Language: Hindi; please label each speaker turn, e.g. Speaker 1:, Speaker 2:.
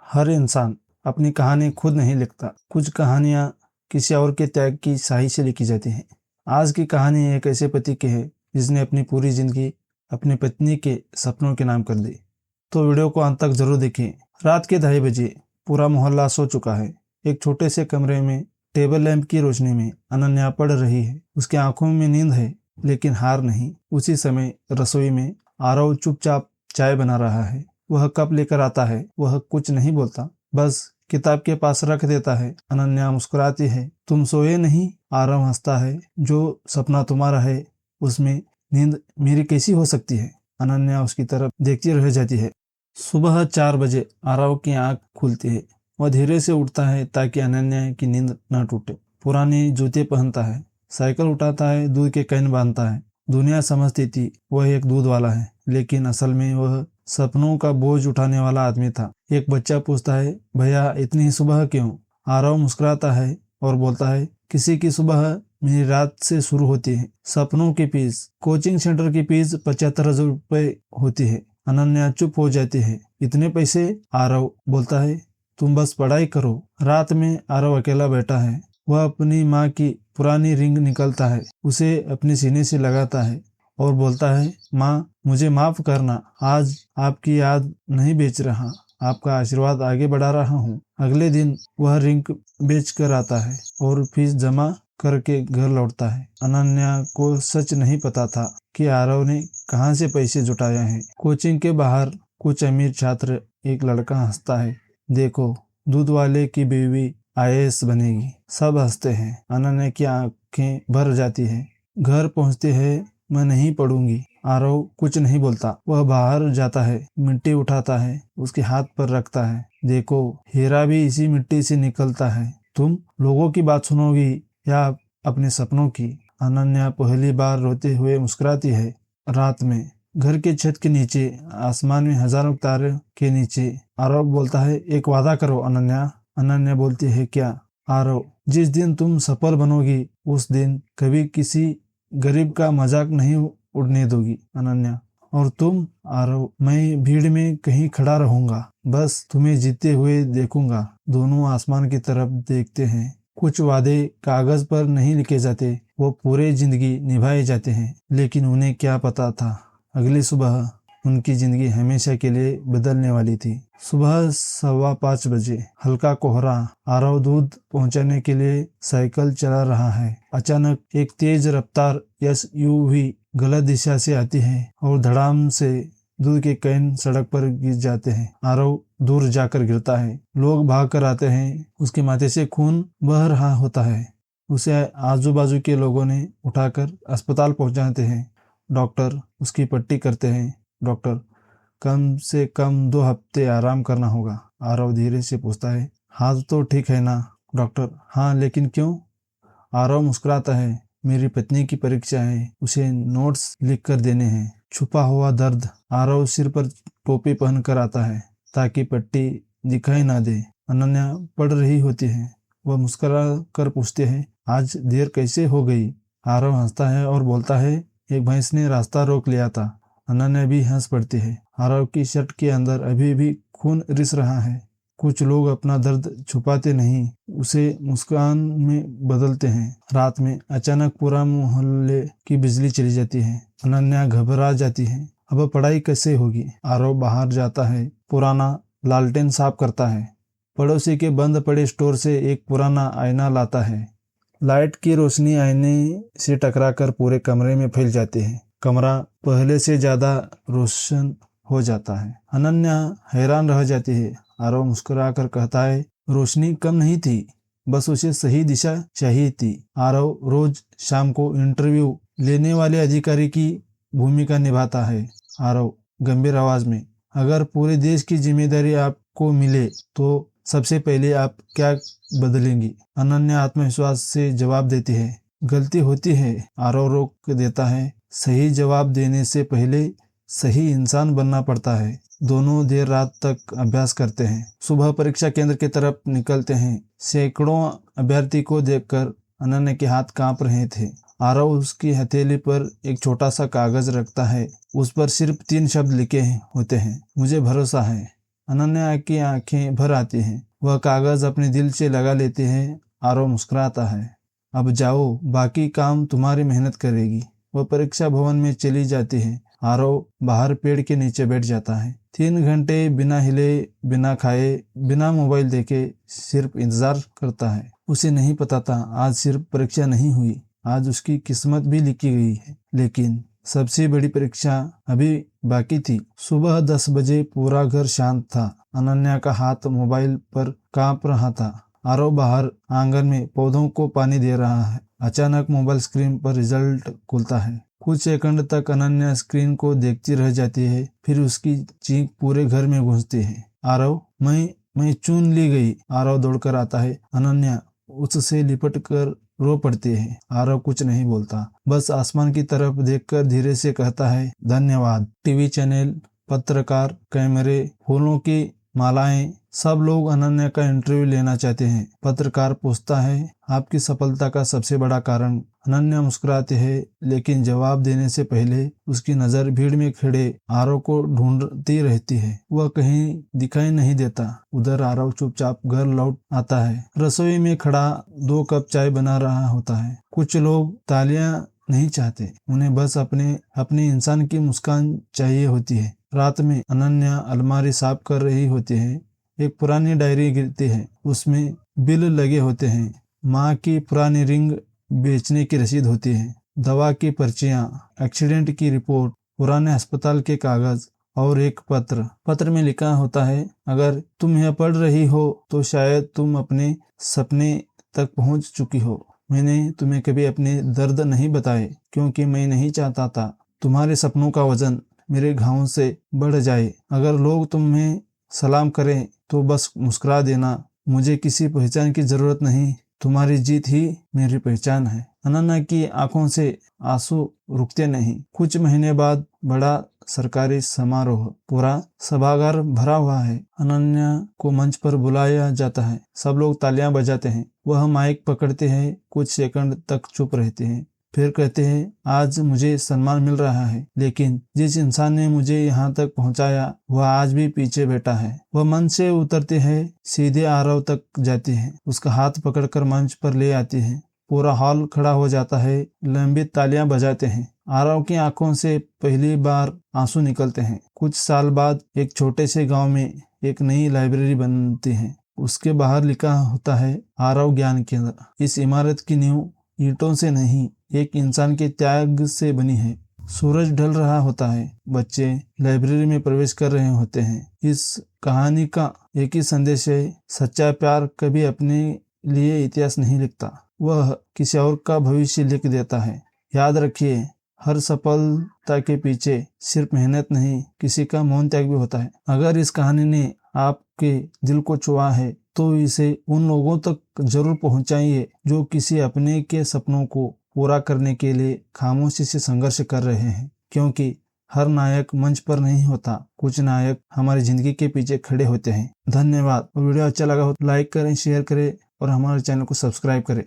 Speaker 1: हर इंसान अपनी कहानी खुद नहीं लिखता। कुछ कहानियां किसी और के त्याग की स्याही से लिखी जाती हैं। आज की कहानी एक ऐसे पति की है जिसने अपनी पूरी जिंदगी अपनी पत्नी के सपनों के नाम कर दी। तो वीडियो को अंत तक जरूर देखें। रात के 2:30 बजे पूरा मोहल्ला सो चुका है। एक छोटे से कमरे में टेबल लैंप की रोशनी में अनन्या पढ़ रही है। उसकी आंखों में नींद है लेकिन हार नहीं। उसी समय रसोई में आरव चुपचाप चाय बना रहा है। वह कप लेकर आता है। वह कुछ नहीं बोलता, बस किताब के पास रख देता है। अनन्या मुस्कुराती है। तुम सोए नहीं? आरव हंसता है। जो सपना तुम्हारा है उसमें नींद मेरी कैसी हो सकती है? अनन्या उसकी तरफ देखती रह जाती है। सुबह 4 बजे आरव की आंख खुलती है। वह धीरे से उठता है ताकि अनन्या की नींद न टूटे। पुराने जूते पहनता है, साइकिल उठाता है, दूध के कैन बांधता है। दुनिया समझती थी वह एक दूध वाला है, लेकिन असल में वह सपनों का बोझ उठाने वाला आदमी था। एक बच्चा पूछता है, भैया इतनी ही सुबह क्यों? आरव मुस्कुराता है और बोलता है, किसी की सुबह मेरी रात से शुरू होती है। सपनों की फीस, कोचिंग सेंटर की फीस 75,000 रुपये होती है। अनन्या चुप हो जाती है। इतने पैसे? आरव बोलता है, तुम बस पढ़ाई करो। रात में आरव अकेला बैठा है। वह अपनी माँ की पुरानी रिंग निकलता है, उसे अपने सीने से लगाता है और बोलता है, माँ मुझे माफ करना, आज आपकी याद नहीं बेच रहा, आपका आशीर्वाद आगे बढ़ा रहा हूँ। अगले दिन वह रिंग बेच कर आता है और फीस जमा करके घर लौटता है। अनन्या को सच नहीं पता था कि आरव ने कहाँ से पैसे जुटाए हैं। कोचिंग के बाहर कुछ अमीर छात्र, एक लड़का हंसता है, देखो दूध वाले की बीवी IAS बनेगी। सब हंसते हैं। अनन्या की आंखें भर जाती है। घर पहुंचते हैं, मैं नहीं पढ़ूंगी। आरव कुछ नहीं बोलता। वह बाहर जाता है, मिट्टी उठाता है, उसके हाथ पर रखता है। देखो हीरा भी इसी मिट्टी से निकलता है। तुम लोगों की बात सुनोगी या अपने सपनों की? अनन्या पहली बार रोते हुए मुस्कुराती है। रात में घर के छत के नीचे, आसमान में हजारों तारे के नीचे आरव बोलता है, एक वादा करो अनन्या। अनन्या बोलती है, क्या? आरव, जिस दिन तुम सफल बनोगी उस दिन कभी किसी गरीब का मजाक नहीं उड़ने दोगी। अनन्या, और तुम? आरव, मैं भीड़ में कहीं खड़ा रहूंगा, बस तुम्हें जीते हुए देखूंगा। दोनों आसमान की तरफ देखते हैं। कुछ वादे कागज पर नहीं लिखे जाते, वो पूरे जिंदगी निभाए जाते हैं। लेकिन उन्हें क्या पता था, अगली सुबह उनकी जिंदगी हमेशा के लिए बदलने वाली थी। सुबह 5:15 बजे हल्का कोहरा। आरव दूध पहुंचाने के लिए साइकिल चला रहा है। अचानक एक तेज रफ्तार SUV गलत दिशा से आती है और धड़ाम से दूध के कैन सड़क पर गिर जाते हैं। आरव दूर जाकर गिरता है। लोग भाग कर आते हैं। उसके माथे से खून बह रहा होता है। उसे आजू बाजू के लोगों ने उठाकर अस्पताल पहुंचाते हैं। डॉक्टर उसकी पट्टी करते हैं। डॉक्टर, कम से कम 2 हफ्ते आराम करना होगा। आरव धीरे से पूछता है, हाथ तो ठीक है ना? डॉक्टर, हाँ, लेकिन क्यों? आरव मुस्कुराता है, मेरी पत्नी की परीक्षा है, उसे नोट्स लिख कर देने हैं। छुपा हुआ दर्द। आरव सिर पर टोपी पहन कर आता है ताकि पट्टी दिखाई ना दे। अनन्या पढ़ रही होती है। वह मुस्कुरा कर पूछते हैं, आज देर कैसे हो गई? आरव हंसता है और बोलता है, एक भैंस ने रास्ता रोक लिया था। अनन्या भी हंस पड़ती है। आरव की शर्ट के अंदर अभी भी खून रिस रहा है। कुछ लोग अपना दर्द छुपाते नहीं, उसे मुस्कान में बदलते हैं। रात में अचानक पूरा मोहल्ले की बिजली चली जाती है। अनन्या घबरा जाती है। अब पढ़ाई कैसे होगी? आरव बाहर जाता है, पुराना लालटेन साफ करता है। पड़ोसी के बंद पड़े स्टोर से एक पुराना आईना लाता है। लाइट की रोशनी आईने से टकराकर पूरे कमरे में फैल जाती है। कमरा पहले से ज्यादा रोशन हो जाता है। अनन्या हैरान रह जाती है। आरव मुस्कुराकर कहता है, रोशनी कम नहीं थी, बस उसे सही दिशा चाहिए थी। आरव रोज शाम को इंटरव्यू लेने वाले अधिकारी की भूमिका निभाता है। आरव गंभीर आवाज में, अगर पूरे देश की जिम्मेदारी आपको मिले तो सबसे पहले आप क्या बदलेंगी? अनन्या आत्मविश्वास से जवाब देती है, गलती होती है। आरव रोक देता है, सही जवाब देने से पहले सही इंसान बनना पड़ता है। दोनों देर रात तक अभ्यास करते हैं। सुबह परीक्षा केंद्र की तरफ निकलते हैं। सैकड़ों अभ्यर्थी को देखकर अनन्या के हाथ कांप रहे थे। आरव उसकी हथेली पर एक छोटा सा कागज रखता है। उस पर सिर्फ 3 शब्द लिखे होते हैं, मुझे भरोसा है। अनन्या की आंखें भर आती हैं। वह कागज अपने दिल से लगा लेते हैं। आरव मुस्कुराता है। अब जाओ, बाकी काम तुम्हारी मेहनत करेगी। वह परीक्षा भवन में चली जाती है। आरव बाहर पेड़ के नीचे बैठ जाता है। 3 घंटे बिना हिले, बिना खाए, बिना मोबाइल देखे सिर्फ इंतजार करता है। उसे नहीं पता था आज सिर्फ परीक्षा नहीं हुई, आज उसकी किस्मत भी लिखी गई है। लेकिन सबसे बड़ी परीक्षा अभी बाकी थी। सुबह 10 बजे पूरा घर शांत था। अनन्या का हाथ मोबाइल पर कांप रहा था। आरव बाहर आंगन में पौधों को पानी दे रहा है। अचानक मोबाइल स्क्रीन पर रिजल्ट खुलता है। कुछ सेकंड तक अनन्या स्क्रीन को देखती रह जाती है। फिर उसकी चीख पूरे घर में गूंजती है। आरव, मैं चुन ली गई। आरव दौड़कर आता है। अनन्या उससे लिपट कर रो पड़ती है। आरव कुछ नहीं बोलता, बस आसमान की तरफ देखकर धीरे से कहता है, धन्यवाद। टीवी चैनल, पत्रकार, कैमरे, फूलों की मालाएं, सब लोग अनन्या का इंटरव्यू लेना चाहते हैं। पत्रकार पूछता है, आपकी सफलता का सबसे बड़ा कारण? अनन्या मुस्कुराती है, लेकिन जवाब देने से पहले उसकी नजर भीड़ में खड़े आरव को ढूंढती रहती है। वह कहीं दिखाई नहीं देता। उधर आरव चुपचाप घर लौट आता है। रसोई में खड़ा 2 कप चाय बना रहा होता है। कुछ लोग तालियां नहीं चाहते, उन्हें बस अपने इंसान की मुस्कान चाहिए होती है। रात में अनन्या अलमारी साफ कर रही होती है। एक पुरानी डायरी गिरती है। उसमें बिल लगे होते हैं। माँ की पुरानी रिंग बेचने की रसीद होती है, दवा की पर्चियां, एक्सीडेंट की रिपोर्ट, पुराने अस्पताल के कागज और एक पत्र में लिखा होता है, अगर तुम यह पढ़ रही हो तो शायद तुम अपने सपने तक पहुंच चुकी हो। मैंने तुम्हें कभी अपने दर्द नहीं बताए क्योंकि मैं नहीं चाहता था तुम्हारे सपनों का वजन मेरे घावों से बढ़ जाए। अगर लोग तुम्हें सलाम करें तो बस मुस्कुरा देना। मुझे किसी पहचान की जरूरत नहीं, तुम्हारी जीत ही मेरी पहचान है। अनन्या की आंखों से आंसू रुकते नहीं। कुछ महीने बाद बड़ा सरकारी समारोह, पूरा सभागार भरा हुआ है। अनन्या को मंच पर बुलाया जाता है। सब लोग तालियां बजाते हैं। वह माइक पकड़ते हैं, कुछ सेकंड तक चुप रहते हैं, फिर कहते हैं, आज मुझे सम्मान मिल रहा है, लेकिन जिस इंसान ने मुझे यहाँ तक पहुँचाया वह आज भी पीछे बैठा है। वह मंच से उतरते हैं, सीधे आरव तक जाती है, उसका हाथ पकड़कर मंच पर ले आती है। पूरा हॉल खड़ा हो जाता है। लंबी तालियां बजाते हैं। आरव की आंखों से पहली बार आंसू निकलते हैं। कुछ साल बाद एक छोटे से गांव में एक नई लाइब्रेरी बनती है। उसके बाहर लिखा होता है, आरव ज्ञान केंद्र। इस इमारत की नींव ईंटों से नहीं, एक इंसान के त्याग से बनी है। सूरज ढल रहा होता है। बच्चे लाइब्रेरी में प्रवेश कर रहे होते हैं। इस कहानी का एक ही संदेश है, सच्चा प्यार कभी अपने लिए इतिहास नहीं लिखता, वह किसी और का भविष्य लिख देता है। याद रखिए, हर सफलता के पीछे सिर्फ मेहनत नहीं, किसी का मौन त्याग भी होता है। अगर इस कहानी ने आपके दिल को छुआ है तो इसे उन लोगों तक जरूर पहुंचाइए जो किसी अपने के सपनों को पूरा करने के लिए खामोशी से संघर्ष कर रहे हैं। क्योंकि हर नायक मंच पर नहीं होता, कुछ नायक हमारी जिंदगी के पीछे खड़े होते हैं। धन्यवाद। वीडियो अच्छा लगा हो तो लाइक करें, शेयर करें और हमारे चैनल को सब्सक्राइब करें।